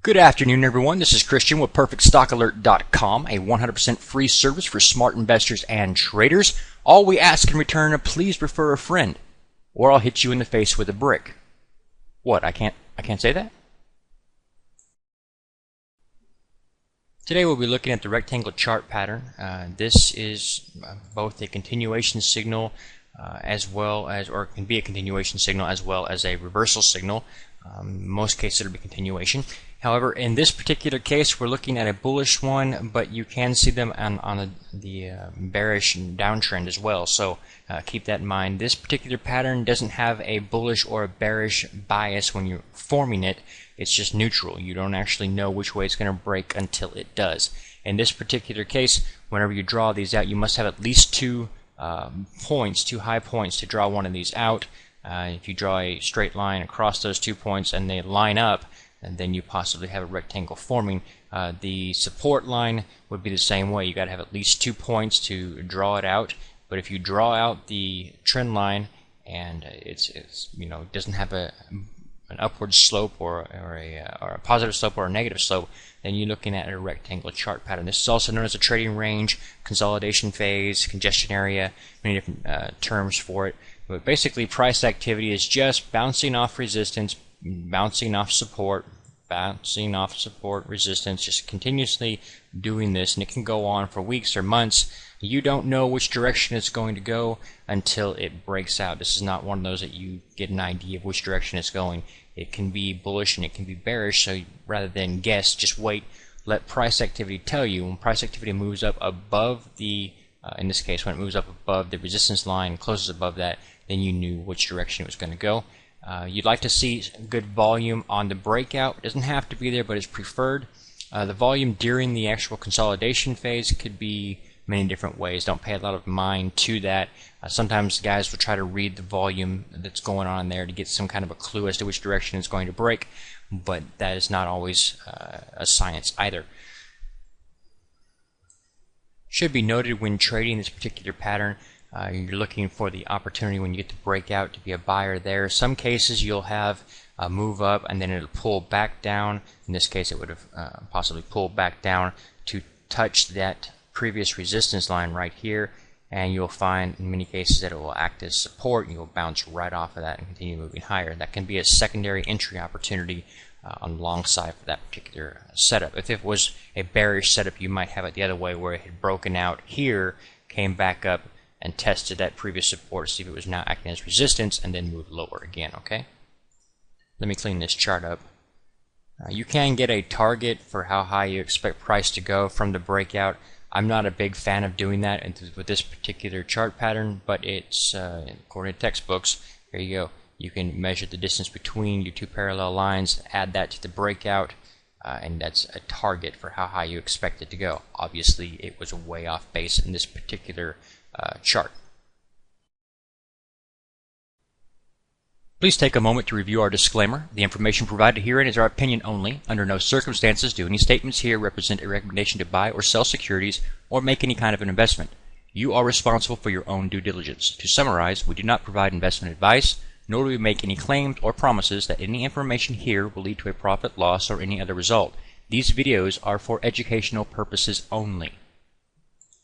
Good afternoon, everyone. This is Christian with PerfectStockAlert.com, a 100% free service for smart investors and traders. All we ask in return, please refer a friend, or I'll hit you in the face with a brick. What? I can't say that? Today we'll be looking at the rectangle chart pattern. This is both a continuation signal or it can be a continuation signal as well as a reversal signal. In most cases it'll be continuation. However, in this particular case we're looking at a bullish one, but you can see them on the bearish downtrend as well. So keep that in mind. This particular pattern doesn't have a bullish or a bearish bias when you're forming it. It's just neutral. You don't actually know which way it's going to break until it does. In this particular case, whenever you draw these out, you must have at least two high points to draw one of these out. If you draw a straight line across those 2 points and they line up, and then you possibly have a rectangle forming. The support line would be the same way. You got to have at least 2 points to draw it out. But if you draw out the trend line and it doesn't have an upward slope or a positive slope or a negative slope, then you're looking at a rectangle chart pattern. This is also known as a trading range, consolidation phase, congestion area, many different terms for it. But basically, price activity is just bouncing off resistance, bouncing off support, resistance, just continuously doing this, and it can go on for weeks or months. You don't know which direction it's going to go until it breaks out. This is not one of those that you get an idea of which direction it's going. It can be bullish and it can be bearish, so rather than guess, just wait, let price activity tell you. When price activity moves up above in this case, when it moves up above the resistance line, closes above that, then you knew which direction it was going to go. You'd like to see good volume on the breakout. It doesn't have to be there, but it's preferred. The volume during the actual consolidation phase could be many different ways. Don't pay a lot of mind to that. Sometimes guys will try to read the volume that's going on there to get some kind of a clue as to which direction it's going to break, but that is not always a science either. Should be noted when trading this particular pattern, you're looking for the opportunity when you get the breakout to be a buyer there. Some cases you'll have a move up and then it'll pull back down. In this case it would have possibly pulled back down to touch that previous resistance line right here, and you'll find in many cases that it will act as support and you'll bounce right off of that and continue moving higher. That can be a secondary entry opportunity on the long side for that particular setup. If it was a bearish setup, you might have it the other way where it had broken out here, came back up and tested that previous support to see if it was now acting as resistance, and then moved lower again. Okay, let me clean this chart up. You can get a target for how high you expect price to go from the breakout. I'm not a big fan of doing that with this particular chart pattern, but it's according to textbooks. Here you go. You can measure the distance between your two parallel lines, add that to the breakout, and that's a target for how high you expect it to go. Obviously, it was way off base in this particular chart. Please take a moment to review our disclaimer. The information provided herein is our opinion only. Under no circumstances do any statements here represent a recommendation to buy or sell securities or make any kind of an investment. You are responsible for your own due diligence. To summarize, we do not provide investment advice, nor do we make any claims or promises that any information here will lead to a profit, loss, or any other result. These videos are for educational purposes only.